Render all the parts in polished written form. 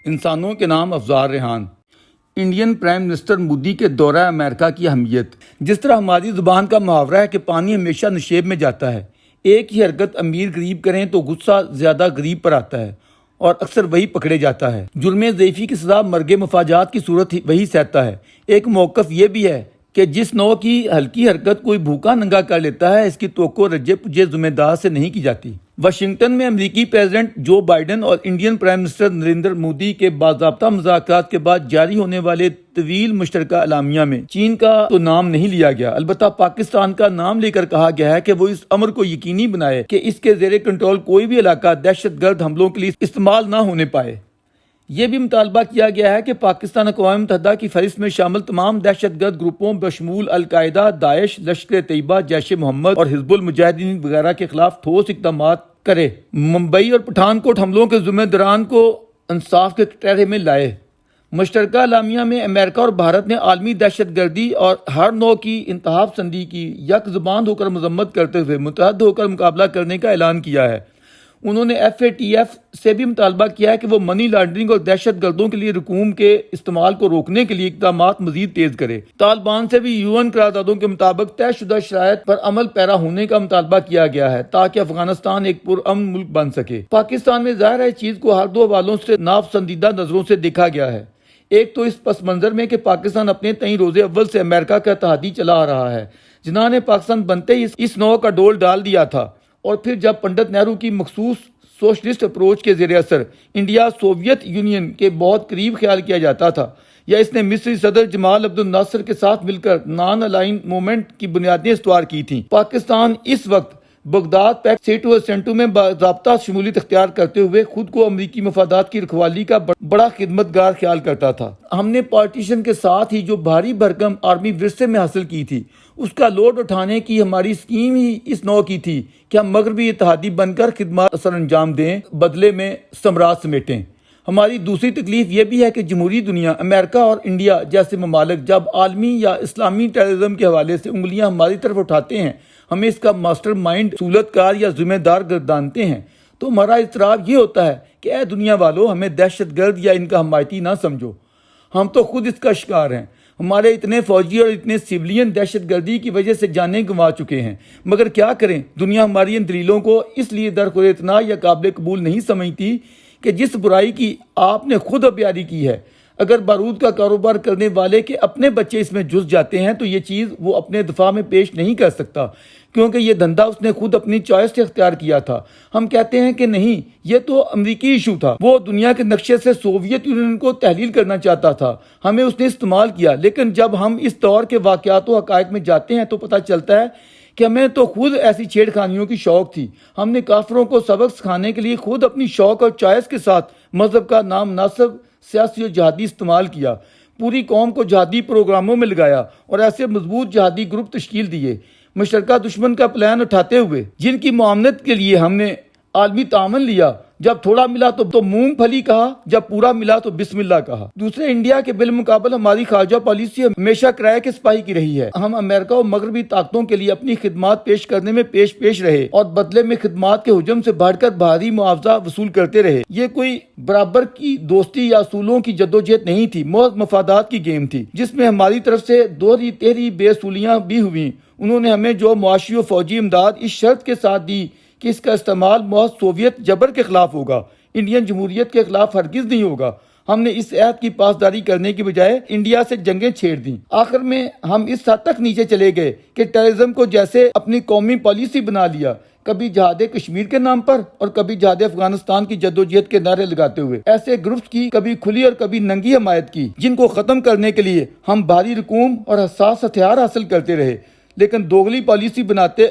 انسانوں کے نام افزار ریحان۔ انڈین پرائم منسٹر مودی کے دورہ امریکہ کی اہمیت۔ جس طرح ہماری زبان کا محاورہ ہے کہ پانی ہمیشہ نشیب میں جاتا ہے، ایک ہی حرکت امیر غریب کریں تو غصہ زیادہ غریب پر آتا ہے اور اکثر وہی پکڑے جاتا ہے۔ جرم ضعیفی کی سزا مرگ مفاجات کی صورت وہی سہتا ہے۔ ایک موقف یہ بھی ہے کہ جس نوع کی ہلکی حرکت کوئی بھوکا ننگا کر لیتا ہے، اس کی توقع رجے پجے ذمہ دار سے نہیں کی جاتی۔ واشنگٹن میں امریکی پریزیڈنٹ جو بائیڈن اور Indian prime minister Narendra Modi کے باضابطہ مذاکرات کے بعد جاری ہونے والے طویل مشترکہ اعلامیہ میں چین کا تو نام نہیں لیا گیا، البتہ پاکستان کا نام لے کر کہا گیا ہے کہ وہ اس امر کو یقینی بنائے کہ اس کے زیر کنٹرول کوئی بھی علاقہ دہشت گرد حملوں کے لیے استعمال نہ ہونے پائے۔ یہ بھی مطالبہ کیا گیا ہے کہ پاکستان اقوام متحدہ کی فہرست میں شامل تمام دہشت گرد گروپوں بشمول القاعدہ، داعش، لشکر طیبہ، جیش محمد اور حزب المجاہدین وغیرہ کے خلاف ٹھوس اقدامات کرے۔ ممبئی اور پٹھان کوٹ حملوں کے ذمہ داران کو انصاف کے کٹہرے میں لائے۔ مشترکہ اعلامیہ میں امریکہ اور بھارت نے عالمی دہشت گردی اور ہر نوع کی انتہا پسندی کی یک زبان ہو کر مذمت کرتے ہوئے متحد ہو کر مقابلہ کرنے کا اعلان کیا ہے۔ انہوں نے FATF سے بھی مطالبہ کیا ہے کہ وہ منی لانڈرنگ اور دہشت گردوں کے لیے رقوم کے استعمال کو روکنے کے لیے اقدامات مزید تیز کرے۔ طالبان سے بھی UN قراردادوں کے مطابق طے شدہ شرائط پر عمل پیرا ہونے کا مطالبہ کیا گیا ہے تاکہ افغانستان ایک پرامن ملک بن سکے۔ پاکستان میں ظاہر ہے اس چیز کو ہر دو حوالوں سے ناپسندیدہ نظروں سے دیکھا گیا ہے۔ ایک تو اس پس منظر میں کہ پاکستان اپنے تئیں روز اول سے امریکہ کا اتحادی چلا آ رہا ہے، جنہوں نے پاکستان بنتے ہی اس نوع کا ڈول ڈال دیا تھا، اور پھر جب پنڈت نہرو کی مخصوص سوشلسٹ اپروچ کے زیر اثر انڈیا سوویت یونین کے بہت قریب خیال کیا جاتا تھا، یا اس نے مصری صدر جمال عبد الناصر کے ساتھ مل کر نان الائن موومنٹ کی بنیادیں استوار کی تھیں، پاکستان اس وقت بغداد پیکٹ سیٹو اسینٹو میں باضابطہ شمولیت اختیار کرتے ہوئے خود کو امریکی مفادات کی رکھوالی کا بڑا خدمتگار خیال کرتا تھا۔ ہم نے پارٹیشن کے ساتھ ہی جو بھاری بھرکم آرمی ورثے میں حاصل کی تھی، اس کا لوڈ اٹھانے کی ہماری اسکیم ہی اس نوع کی تھی کہ ہم مغربی اتحادی بن کر خدمات سر انجام دیں، بدلے میں ثمرات سمیٹیں۔ ہماری دوسری تکلیف یہ بھی ہے کہ جمہوری دنیا، امریکہ اور انڈیا جیسے ممالک جب عالمی یا اسلامی ٹیررزم کے حوالے سے انگلیاں ہماری طرف اٹھاتے ہیں، ہمیں اس کا ماسٹر مائنڈ، سہولت کار یا ذمہ دار گردانتے ہیں، تو ہمارا اضطراب یہ ہوتا ہے کہ اے دنیا والو، ہمیں دہشت گرد یا ان کا حمایتی نہ سمجھو، ہم تو خود اس کا شکار ہیں۔ ہمارے اتنے فوجی اور اتنے سیولین دہشت گردی کی وجہ سے جانیں گنوا چکے ہیں، مگر کیا کریں، دنیا ہماری ان دلیلوں کو اس لیے درخور اعتنا یا قابل قبول نہیں سمجھتی کہ جس برائی کی آپ نے خود ابیاری کی ہے، اگر بارود کا کاروبار کرنے والے کے اپنے بچے اس میں جھس جاتے ہیں تو یہ چیز وہ اپنے دفاع میں پیش نہیں کر سکتا، کیونکہ یہ دھندا اس نے خود اپنی چوائس سے اختیار کیا تھا۔ ہم کہتے ہیں کہ نہیں، یہ تو امریکی ایشو تھا، وہ دنیا کے نقشے سے سوویت یونین کو تحلیل کرنا چاہتا تھا، ہمیں اس نے استعمال کیا۔ لیکن جب ہم اس دور کے واقعات و حقائق میں جاتے ہیں تو پتہ چلتا ہے کہ ہمیں تو خود ایسی چھیڑ خانیوں کی شوق تھی۔ ہم نے کافروں کو سبق سکھانے کے لیے خود اپنی شوق اور چوائس کے ساتھ مذہب کا نام مناسب سیاسی و جہادی استعمال کیا، پوری قوم کو جہادی پروگراموں میں لگایا اور ایسے مضبوط جہادی گروپ تشکیل دیے، مشترکہ دشمن کا پلان اٹھاتے ہوئے، جن کی معاونت کے لیے ہم نے عالمی تعاون لیا۔ جب تھوڑا ملا تو مونگ پھلی کہا، جب پورا ملا تو بسم اللہ کہا۔ دوسرے انڈیا کے بالمقابل ہماری خارجہ پالیسی ہمیشہ کرائے کے سپاہی کی رہی ہے۔ ہم امریکہ اور مغربی طاقتوں کے لیے اپنی خدمات پیش کرنے میں پیش رہے اور بدلے میں خدمات کے حجم سے بڑھ کر بھاری معاوضہ وصول کرتے رہے۔ یہ کوئی برابر کی دوستی یا اصولوں کی جدوجہد نہیں تھی، محض مفادات کی گیم تھی، جس میں ہماری طرف سے دوہری تہری بے اصولیاں بھی ہوئیں۔ انہوں نے ہمیں جو معاشی و فوجی امداد اس شرط کے ساتھ دی کہ اس کا استعمال محض سوویت جبر کے خلاف ہوگا، انڈین جمہوریت کے خلاف ہرگز نہیں ہوگا۔ ہم نے اس عہد کی پاسداری کرنے کی بجائے انڈیا سے جنگیں چھیڑ دیں۔ آخر میں ہم اس حد تک نیچے چلے گئے کہ ٹیررزم کو جیسے اپنی قومی پالیسی بنا لیا، کبھی جہاد کشمیر کے نام پر اور کبھی جہاد افغانستان کی جدوجہد کے نعرے لگاتے ہوئے ایسے گروپس کی کبھی کھلی اور کبھی ننگی حمایت کی، جن کو ختم کرنے کے لیے ہم بھاری رقوم اور حساس ہتھیار حاصل کرتے رہے، لیکن دوگلی پالیسی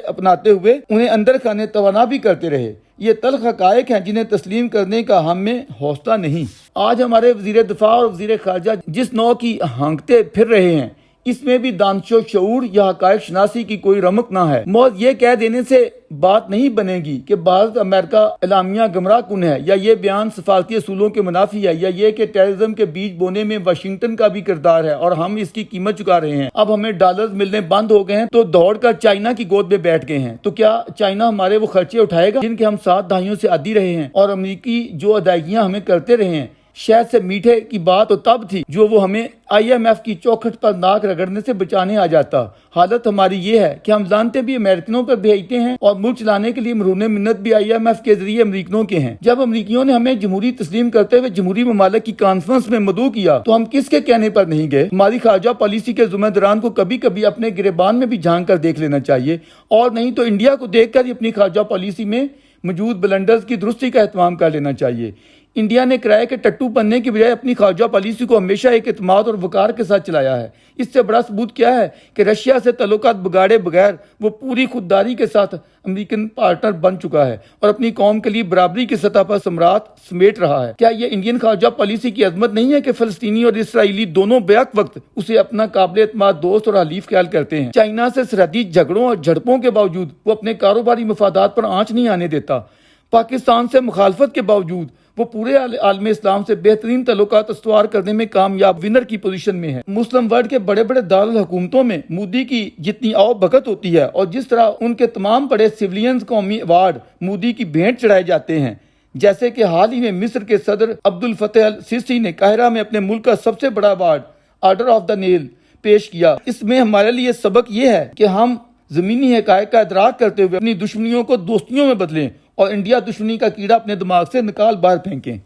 اپناتے ہوئے انہیں اندر کھانے توانا بھی کرتے رہے۔ یہ تلخ حقائق ہیں جنہیں تسلیم کرنے کا ہم میں حوصلہ نہیں۔ آج ہمارے وزیر دفاع اور وزیر خارجہ جس نوع کی ہانکتے پھر رہے ہیں، اس میں بھی دانش و شعور یا حقائق شناسی کی کوئی رمق نہ ہے۔ موت یہ کہہ دینے سے بات نہیں بنے گی کہ بھارت امریکہ اعلامیہ گمراہ کن ہے، یا یہ بیان سفارتی اصولوں کے منافی ہے، یا یہ کہ ٹیررزم کے بیج بونے میں واشنگٹن کا بھی کردار ہے اور ہم اس کی قیمت چکا رہے ہیں۔ اب ہمیں ڈالرز ملنے بند ہو گئے ہیں تو دوڑ کر چائنا کی گود میں بیٹھ گئے ہیں، تو کیا چائنا ہمارے وہ خرچے اٹھائے گا جن کے ہم 7 دہائیوں سے عادی رہے ہیں، اور امریکی جو ادائیگیاں ہمیں کرتے رہے ہیں؟ شہد سے میٹھے کی بات تو تب تھی جو وہ ہمیں IMF کی چوکھٹ پر ناک رگڑنے سے بچانے آ جاتا۔ حالت ہماری یہ ہے کہ ہم لانتے بھی امریکنوں پر بھیجتے ہیں اور ملک چلانے کے لیے مرہون منت بھی IMF کے ذریعے امریکنوں کے ہیں۔ جب امریکیوں نے ہمیں جمہوری تسلیم کرتے ہوئے جمہوری ممالک کی کانفرنس میں مدعو کیا تو ہم کس کے کہنے پر نہیں گئے؟ ہماری خارجہ پالیسی کے ذمہ داران کو کبھی کبھی اپنے گریبان میں بھی جھانک کر دیکھ لینا چاہیے، اور نہیں تو انڈیا کو دیکھ کر ہی اپنی خارجہ پالیسی میں موجود بلنڈرز کی درستی کا اہتمام کر لینا چاہیے۔ انڈیا نے کرائے کے ٹٹو بننے کی بجائے اپنی خارجہ پالیسی کو ہمیشہ ایک اعتماد اور وقار کے ساتھ چلایا ہے۔ اس سے بڑا ثبوت کیا ہے کہ رشیا سے تعلقات بگاڑے بغیر وہ پوری خودداری کے ساتھ امریکن پارٹنر بن چکا ہے اور اپنی قوم کے لیے برابری کی سطح پر ثمرات سمیٹ رہا ہے۔ کیا یہ انڈین خارجہ پالیسی کی عظمت نہیں ہے کہ فلسطینی اور اسرائیلی دونوں بیک وقت اسے اپنا قابل اعتماد دوست اور حلیف خیال کرتے ہیں؟ چائنا سے سرحدی جھگڑوں اور جھڑپوں کے باوجود وہ اپنے کاروباری مفادات پر آنچ نہیں آنے دیتا۔ پاکستان سے مخالفت کے باوجود وہ پورے عالم اسلام سے بہترین تعلقات استوار کرنے میں کامیاب ونر کی پوزیشن میں ہے۔ مسلم ورلڈ کے بڑے بڑے دارالحکومتوں میں مودی کی جتنی آؤ بھگت ہوتی ہے اور جس طرح ان کے تمام بڑے سیولینز قومی ایوارڈ مودی کی بھینٹ چڑھائے جاتے ہیں، جیسے کہ حال ہی میں مصر کے صدر عبد الفتاح السیسی نے قاہرہ میں اپنے ملک کا سب سے بڑا ایوارڈ آرڈر آف دا نیل پیش کیا۔ اس میں ہمارے لیے سبق یہ ہے کہ ہم زمینی حقائق کا ادراک کرتے ہوئے اپنی دشمنیوں کو دوستیوں میں بدلیں اور انڈیا دشمنی کا کیڑا اپنے دماغ سے نکال باہر پھینکیں۔